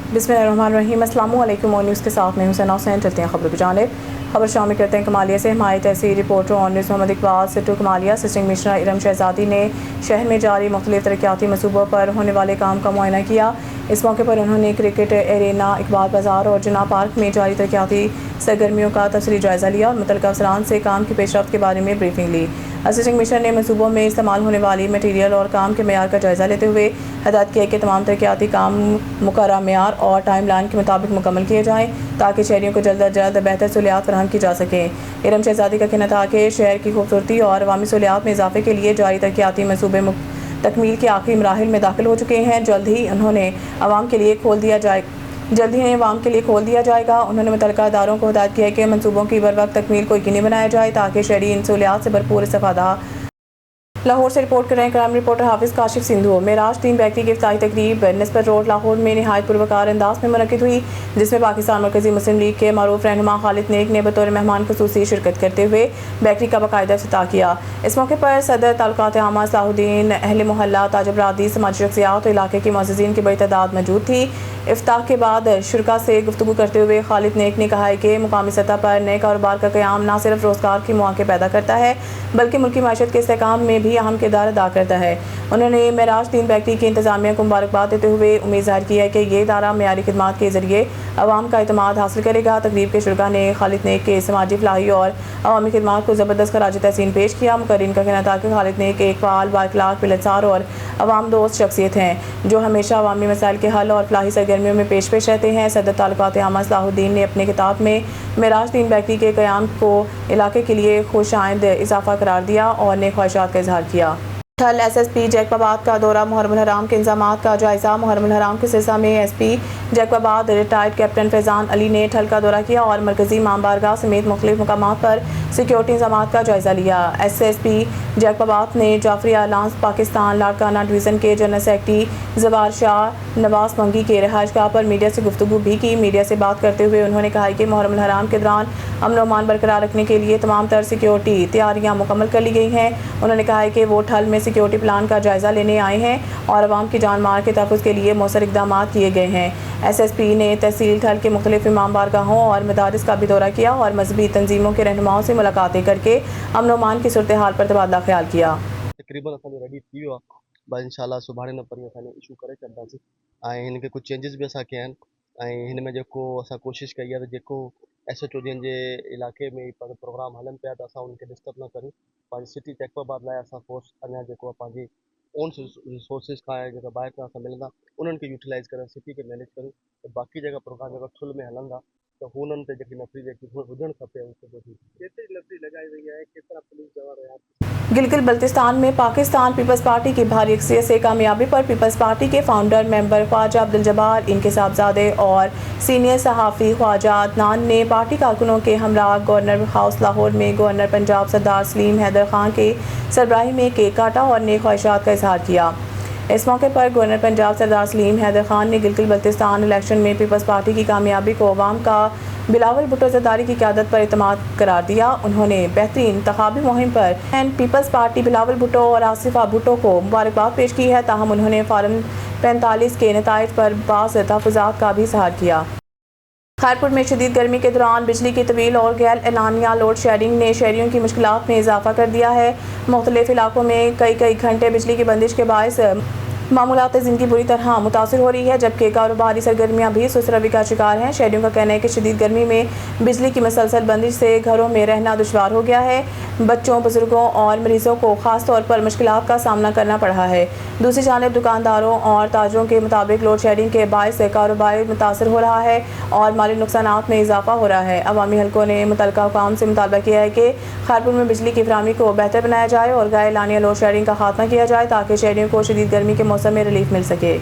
बिस्मिल्लाहिर्रहमानिर्रहीम। अस्सलामु अलैकुम। ऑन न्यूज़ के साथ मैं हुसैन हुसैन। चलते हैं खबरों की जानिब। खबर शामिल करते हैं कमालिया से। हमारी तहसील reporter on news Mohammad Iqbal Sittu Kamalia. Assistant commissioner Iram Shahzadi ने शहर में जारी मुख्तलिफ तरक्याती मनसूबों पर होने वाले काम का मुआयना किया। इस मौके पर उन्होंने क्रिकेट एरेना, इकबाल बाजार और जिन्ना पार्क में जारी तरक्याती सरगर्मियों का तफसीली जायज़ा लिया और मुतल्लिका अफसरान से काम की पेशरफ्त के बारे में ब्रीफिंग ली। असिस्टेंट कमिश्नर ने मनसूबों में इस्तेमाल होने वाली मटीरियल और काम के मेयार का जायज़ा लेते हुए हदायत किया कि तमाम तरक्याती काम मुकर्रर मेयार और टाइम लाइन के मुताबिक मुकम्मल किए जाएँ ताकि शहरियों को जल्द अज जल्द बेहतर सहूलियात फराहम की जा सकें। इरम शहजादी का कहना था कि शहर की खूबसूरती और अवामी सहूलियात में इजाफे के लिए जारी तरक्याती मनसूबे तकमील के आखिरी मराहिल में दाखिल हो चुके हैं। जल्द ही इन्हें आवाम के लिए खोल दिया जाएगा। उन्होंने मुतल्लिका इदारों को हिदायत किया कि मनसूबों की बरवक्त तकमील को यकीनी बनाया जाए ताकि शहरी इन सहूलियात से भरपूर इस्तेफादा। लाहौर से रिपोर्ट कर रहे हैं क्राइम रिपोर्टर हाफिज़ काशिफ सिंधु। मेराज 3 बेकरी की इफ्ताही तकरीब निस्बत रोड लाहौर में निहायत पुरवकार अंदाज में मुनक्किद हुई, जिसमें पाकिस्तान मरकज़ी मुस्लिम लीग के मारूफ रहनुमा खालिद नेक ने बतौर मेहमान खुसूसी शिरकत करते हुए बेकरी का बाकायदा इफ्तिताह किया। इस मौके पर सदर ताल्लुकात आमा सलाहुद्दीन, अहले मोहल्ला, ताज बरादरी, समाजी शख्सियात और इलाके की मुअज़्ज़िज़ीन की बड़ी तादाद मौजूद थी। इफ्ताह के बाद शुरका से गुफ्तगू करते हुए खालिद नेक ने कहा है कि मुकामी सतह पर नए कारोबार का क़याम न सिर्फ रोज़गार के मौके पैदा करता है बल्कि मुल्की माशत के इस्तेहकाम में भी अहम किरदार अदा करता है। उन्होंने मेराज 3 बेकरी की इंतजामिया को मुबारकबाद देते हुए उम्मीद ज़ाहिर की है कि ये इदारा मेयारी खिदमात के ज़रिए आवाम का एतमाद हासिल करेगा। तकरीब के शुरका ने खालिद नेक के समाजी फलाही और अवामी खिदमात को ज़बरदस्त खराज तहसीन पेश किया। मुकर्रीन का कहना था कि खालिद नेक एक फ़ाल, बाइखलाक, मिलनसार और अवाम दोस्त शख्सियत हैं जो हमेशा अवामी मसाइल के हल और फलाही सरगर्मियों में पेश रहते हैं। सदर ताल्लुकात आमा सलाहुद्दीन ने अपने किताब में मेराज 3 बेकरी के क़याम को इलाके के लिए खुशाइंद इजाफा करार दिया और नेक ख्वाहिशात का इजहार किया। ठल SSP जैकबाबाद का दौरा। मुहर्रमुल हराम के इंतजामात का जायज़ा। मुहर्रमुल हराम के सिलसिले में SP Jacobabad retired captain Faizan Ali ने ठल का दौरा किया और मरकज़ी इमाम बारगाह समेत मुख्तलिफ मकामात पर सिक्योरिटी इंतजामात का जायज़ा लिया। SSP जैकबाबाद ने जाफरी अलायंस पाकिस्तान लाड़काना डिवीज़न के जनरल सेक्रेटरी ज़वार शाह नवाज मंगी के रहायशगाह पर मीडिया से गुफ्तगू भी की। मीडिया से बात करते हुए उन्होंने कहा कि मुहर्रमुल हराम के दौरान अमन और अमान बरकरार रखने के लिए तमाम तर सिक्योरिटी तैयारियाँ मुकम्मल कर ली गई हैं। उन्होंने कहा है कि वो ठल में सिक्योरिटी प्लान का जायज़ा लेने आए हैं और आवाम की जान माल के तहफ़्फ़ुज़ के लिए मौसर इक़दामात किए गए हैं। SSP ने तहसील ठल के मुख्तलिफ इमाम बारगाहों और मदारिस का भी दौरा किया और मजहबी तंजीमों के रहनुमाओं से मुलाकातें करके अमन और अमान की सूरत हाल पर तबादला ख्याल किया। तकरीबन असांजो रेडी थी वियो आहे, बस इंशाल्लाह सुभाणे न परीं असां इशू करे छॾींदासीं ऐं हिन खे कुझु चेंजिस बि असां कया आहिनि ऐं हिन में जेको असां कोशिशि कई आहे त जेको SHO जंहिंजे इलाइक़े में प्रोग्राम हलनि पिया त असां उनखे डिस्टर्ब न करियूं। पंहिंजी सिटी जैकबाबाद लाइ असां फोर्स अञा जेको आहे पंहिंजी ओन रिसोर्सिस खां जेका ॿाहिरि खां असां मिलंदा उन्हनि खे यूटिलाइज़ करे सिटी खे मैनेज करियूं। त बाक़ी जेका प्रोग्राम जेका ठुल में हलंदा त हुननि ते जेकी नफ़री जेकी हुजणु खपे केतिरी नफ़री लॻाई वई आहे, केतिरा पुलिस जवान रहिया। गिलगित बल्तिस्तान में पाकिस्तान पीपल्स पार्टी की भारी अक्सरियत से कामयाबी पर पीपल्स पार्टी के फाउंडर मेंबर ख्वाजा अब्दुल जब्बार, इनके साहबजादे और सीनियर सहाफ़ी ख्वाजा अदनान ने पार्टी कारकुनों के हमरा गवर्नर हाउस लाहौर में गवर्नर पंजाब सरदार सलीम हैदर खान के सरबराही में केक काटा और नेक ख्वाहिशात का इजहार किया। इस मौके पर गवर्नर पंजाब सरदार सलीम हैदर खान ने गिलगित बल्तिस्तान इलेक्शन में पीपल्स पार्टी की कामयाबी को अवाम का बिलावल भुट्टो ज़रदारी की क़यादत पर इत्मीनान करार दिया। उन्होंने बेहतरीन इंतखाबी मुहिम पर पीपल्स पार्टी बिलावल भुट्टो और आसिफा भुट्टो को मुबारकबाद पेश की है। ताहम उन्होंने फार्म 45 के नताइज पर बाज़ तहफ़्फ़ुज़ात का भी इज़हार किया। खैरपुर में शदीद गर्मी के दौरान बिजली की तवील और गैर एलानिया लोड शेडिंग ने शहरियों की मुश्किलात में इजाफा कर दिया है। मुख्तलिफ इलाकों में कई घंटे बिजली की बंदिश के बायस मामूलात ज़िंदगी बुरी तरह मुतासिर हो रही है, जबकि कारोबारी सरगर्मियाँ भी सुस्त रवि का शिकार हैं। शहरियों का कहना है कि शदीद गर्मी में बिजली की मसलसल बंदिश से घरों में रहना दुश्वार हो गया है। बच्चों, बुजुर्गों और मरीजों को खास तौर पर मुश्किलात का सामना करना पड़ा है। दूसरी जानिब दुकानदारों और ताजरों के मुताबिक लोड शेडिंग के बायस कारोबार मुतासर हो रहा है और माली नुकसानात में इजाफा हो रहा है। अवामी हलकों ने मुतल्लिका हुकाम से मुतालबा किया है कि खैरपुर में बिजली की फराहमी को बेहतर बनाया जाए और गैर एलानिया लोड शेडिंग का खात्मा किया जाए ताकि शहरियों को शदीद गर्मी के मौसम में रिलीफ मिल सके।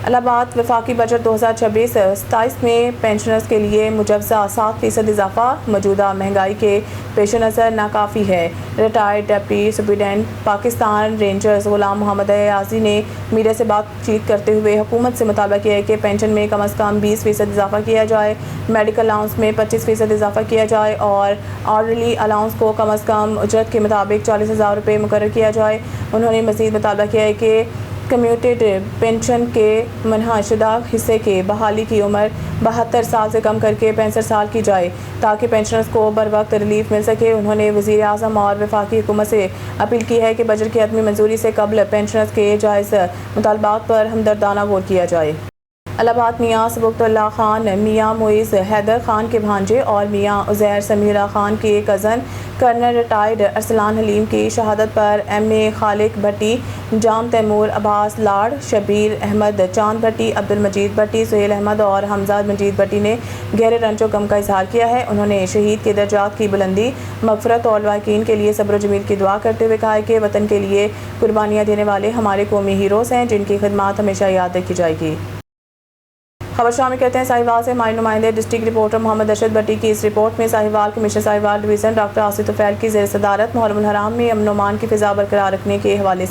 इलाहाबाद वफाकी बजट 2026-27 में पेंशनर्स के लिए मुजवज़ा 7% इजाफा मौजूदा महंगाई के पेश नज़र नाकाफ़ी है। Retired deputy superintendent Pakistan rangers Ghulam Mohammad Yaji ने मीडिया से बातचीत करते हुए हुकूमत से मुतालबा किया है कि पेंशन में कम अज़ कम 20% इजाफा किया जाए, मेडिकल अलाउंस में 25% इजाफा किया जाए और ऑर्डरली अलाउंस को कम अज़ कम उजरत के मुताबिक 40,000 रुपये मुकर्रर किया जाए। उन्होंने मज़ीद मुतालबा किया है कि کمیوٹیڈ پینشن کے منحصر شدہ حصے کے بحالی کی عمر 72 سال سے کم کر کے 65 سال کی جائے تاکہ پینشنرز کو بر وقت ریلیف مل سکے۔ انہوں نے وزیر اعظم اور وفاقی حکومت سے اپیل کی ہے کہ بجٹ کی حتمی منظوری سے قبل پینشنرز کے جائز مطالبات پر ہمدردانہ غور کیا جائے۔ الہ آباد میاں سبکت اللہ خان میاں معیز حیدر خان کے بھانجے اور میاں عزیر سمیرہ خان کے کزن کرنل ریٹائرڈ ارسلان حلیم کی شہادت پر ایم اے خالق بھٹی، جام تیمور، عباس لاڑ، شبیر احمد، چاند بھٹی، عبد المجید بھٹی، سہیل احمد اور حمزہ مجید بھٹی نے گہرے رنج و غم کا اظہار کیا ہے۔ انہوں نے شہید کے درجات کی بلندی، مغفرت اور لواحقین کے لیے صبر و جمیل کی دعا کرتے ہوئے کہا کہ وطن کے لیے قربانیاں دینے والے ہمارے قومی ہیروز ہیں جن کی خدمات ہمیشہ یاد رکھی جائے گی۔ خبر شامل کرتے ہیں ساہیوال سے ہمارے نمائندے ڈسٹرکٹ رپورٹر محمد ارشد بھٹی کی اس رپورٹ میں Sahiwal commissioner Sahiwal division doctor Asif Tufail کی زیر صدارت محرم الحرام میں امن و امان کی فضا برقرار رکھنے کے حوالے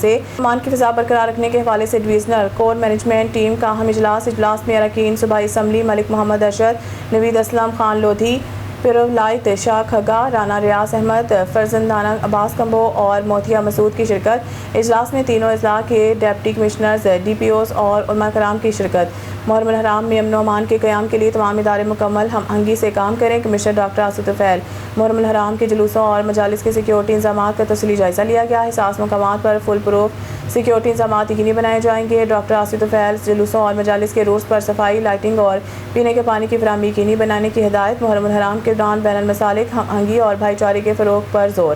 سے ڈویژنل کور مینجمنٹ ٹیم کا اہم اجلاس میں اراکین صوبائی اسمبلی ملک محمد ارشد، نوید اسلم، خان لودھی، پیرولائت شاہ کھگا، رانا ریاض احمد، فرزندانہ عباس کمبو اور موتھیہ مسعود کی شرکت۔ اجلاس میں تینوں اضلاع کے deputy commissioners, D P Os اور علماء کرام کی شرکت۔ محرم الحرام میں امن و امان کے قیام کے لیے تمام ادارے مکمل ہم آہنگی سے کام کریں۔ کمشنر ڈاکٹر آصف طفیل۔ محرم الحرام کے جلوسوں اور مجالس کے سیکیورٹی انتظامات کا تفصیلی جائزہ لیا گیا۔ حساس مقامات پر فل پروف سیکیورٹی انتظامات یقینی بنائے جائیں گے۔ ڈاکٹر آصف طفیل جلوسوں اور مجالس کے روٹس پر صفائی، لائٹنگ اور پینے کے پانی کی فراہمی یقینی بنانے کی ہدایت۔ محرم الحرام کے دوران بین المسالک ہم آہنگی اور بھائی چارے کے فروغ پر زور۔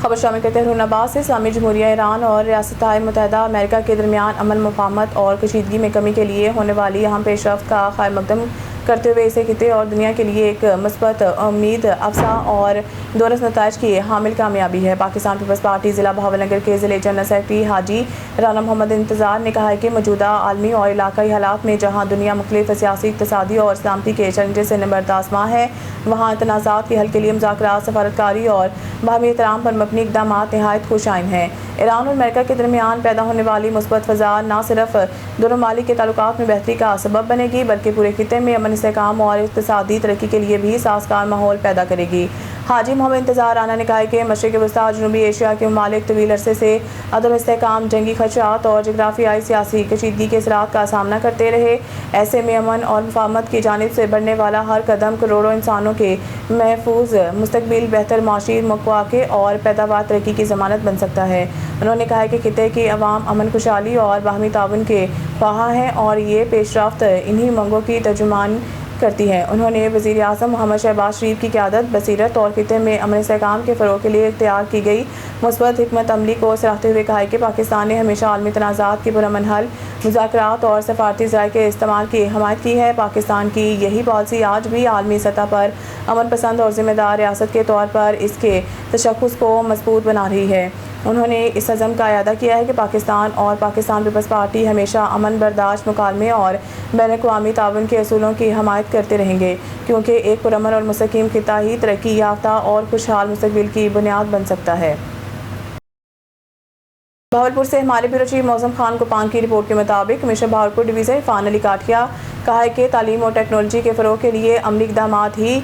خبر شامل کرتے ہیں حرون آباد سے اسلامی جمہوریہ ایران اور ریاستہائے متحدہ امریکہ کے درمیان امن، مفاہمت اور کشیدگی میں کمی کے لیے ہونے والی اہم پیش رفت کا خیر مقدم کرتے ہوئے اسے خطے اور دنیا کے لیے ایک مثبت، امید افزا اور دورس نتائج کی حامل کامیابی ہے۔ پاکستان پیپلز پارٹی ضلع بہاول نگر کے ضلع جنرل سیکرٹری حاجی رانا محمد انتظار نے کہا ہے کہ موجودہ عالمی اور علاقائی حالات میں جہاں دنیا مختلف سیاسی، اقتصادی اور سلامتی کے چیلنجز سے نمبردار آزما ہے، وہاں تنازعات کے حل کے لیے مذاکرات، سفارتکاری اور باہمی احترام پر مبنی اقدامات نہایت خوش آئند ہیں۔ ایران اور امریکہ کے درمیان پیدا ہونے والی مثبت فضا نہ صرف دونوں ممالک کے تعلقات میں بہتری کا سبب بنے گی بلکہ پورے خطے میں امن، استحکام اور اقتصادی ترقی کے لیے بھی سازگار ماحول پیدا کرے گی۔ حاجی محمد انتظار رانا نے کہا کہ مشرق وسطیٰ اور جنوبی ایشیا کے ممالک طویل عرصے سے عدم استحکام، جنگی خدشات اور جغرافیائی سیاسی کشیدگی کے اثرات کا سامنا کرتے رہے۔ ایسے میں امن اور مفاہمت کی جانب سے بڑھنے والا ہر قدم کروڑوں انسانوں کے محفوظ مستقبل، بہتر معاشی مواقع اور پیداوار ترقی کی ضمانت بن سکتا ہے۔ انہوں نے کہا کہ خطے کی عوام امن، خوشحالی اور باہمی تعاون کے خواہاں ہیں اور یہ پیش رفت انہی منگوں کی ترجمان کرتی ہے۔ انہوں نے وزیر اعظم محمد شہباز شریف کی قیادت، بصیرت اور خطے میں امن استحکام کے فروغ کے لیے اختیار کی گئی مثبت حکمت عملی کو سراہتے ہوئے کہا کہ پاکستان نے ہمیشہ عالمی تنازعات کی پرامن حل، مذاکرات اور سفارتی ذرائع کے استعمال کی حمایت کی ہے۔ پاکستان کی یہی پالیسی آج بھی عالمی سطح پر امن پسند اور ذمہ دار ریاست کے طور پر اس کے تشخص کو مضبوط بنا رہی ہے۔ انہوں نے اس عزم کا اعادہ کیا ہے کہ پاکستان اور پاکستان پیپلز پارٹی ہمیشہ امن، برداشت، مکالمے اور بین الاقوامی تعاون کے اصولوں کی حمایت کرتے رہیں گے، کیونکہ ایک پرامن اور مستحکم خطہ ہی ترقی یافتہ اور خوشحال مستقبل کی بنیاد بن سکتا ہے۔ بہاولپور سے ہمارے بیورو چیف موزم خان کوپان کی رپورٹ کے مطابق کمشنر بہاولپور ڈویژن عرفان علی کاٹھیا کہا ہے کہ تعلیم اور ٹیکنالوجی کے فروغ کے لیے عملی اقدامات ہی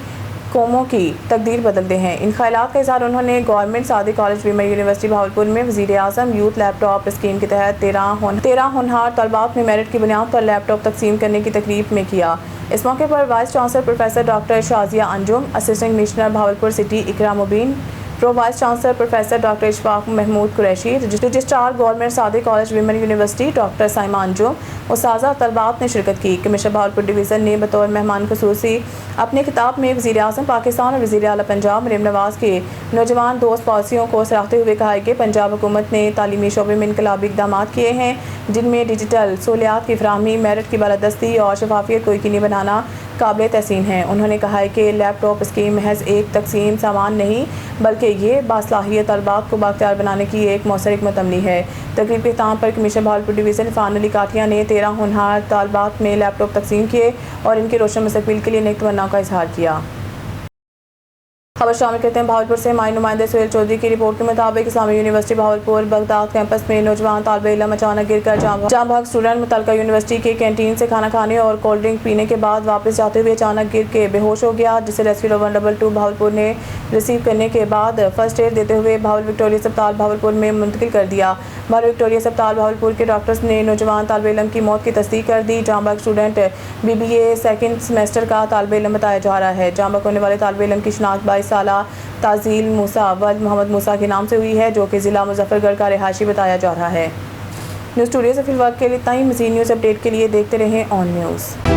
قوموں کی تقدیر بدلتے ہیں۔ ان خیالات کا اظہار انہوں نے government Saadi college women university Bahawalpur میں وزیر اعظم یوتھ لیپ ٹاپ اسکیم کے تحت 13 ہونہار طالبات میں میرٹ کی بنیاد پر لیپ ٹاپ تقسیم کرنے کی تقریب میں کیا۔ اس موقع پر vice chancellor professor doctor Shazia Anjum, assistant commissioner Bahawalpur city Iqra Mubeen, pro vice chancellor professor doctor Ishfaq Mehmood Qureshi, registrar government Saadi college women university doctor Saima Anjum, اساتذہ طلبات نے شرکت کی۔ کمشنر بہاولپور ڈویژن نے بطور مہمان خصوصی اپنے خطاب میں وزیر اعظم پاکستان اور وزیر اعلیٰ پنجاب مریم نواز کے نوجوان دوست پالیسیوں کو سراہتے ہوئے کہا کہ پنجاب حکومت نے تعلیمی شعبے میں انقلابی اقدامات کیے ہیں جن میں ڈیجیٹل سہولیات کی فراہمی، میرٹ کی بالادستی اور شفافیت کو یقینی بنانا قابل تحسین ہے۔ انہوں نے کہا کہ لیپ ٹاپ اسکیم محض ایک تقسیم سامان نہیں بلکہ یہ باصلاحیت طلبات کو بااختیار بنانے کی ایک مؤثر حکمت عملی ہے۔ تقریب کے اختتام پر کمشنر بہاولپور ڈویژن عرفان علی کاٹھیا نے 13 ہونہار طالبات میں لیپ ٹاپ تقسیم کیے اور ان کے روشن مستقبل کے لیے نیک تمناؤں کا اظہار کیا۔ خبر شامل کرتے ہیں بہاولپور سے ہمارے نمائندے سہیل چودھری کی رپورٹ کے مطابق اسلامی یونیورسٹی بہاولپور بغداد کیمپس میں نوجوان طالب علم اچانک گر کر جاں بحق اسٹوڈنٹ متعلقہ یونیورسٹی کے کینٹین سے کھانا کھانے اور کولڈ ڈرنک پینے کے بعد واپس جاتے ہوئے اچانک گر کے بے ہوش ہو گیا، جسے ریسکیو 122 بہاولپور نے ریسیو کرنے کے بعد فرسٹ ایڈ دیتے ہوئے بہاول وکٹوریہ اسپتال بہاولپور میں منتقل کر دیا۔ بھر وکٹوریہ اسپتال بہاولپور کے ڈاکٹرز نے نوجوان طالب علم کی موت کی تصدیق کر دی۔ جاں بحق اسٹوڈنٹ BBA سیکنڈ سیمسٹر کا طالب علم بتایا جا رہا ہے۔ جاں بحق ہونے والے طالب علم کی شناخت 22 سالہ تازیل موسیٰ ولد محمد موسیٰ کے نام سے ہوئی ہے، جو کہ ضلع مظفر گڑھ کا رہائشی بتایا جا رہا ہے۔ نیوز اسٹوڈیو سے فی الوقت کے لیے اتنا ہی۔ مزید نیوز اپڈیٹ کے لیے دیکھتے رہیں آن نیوز۔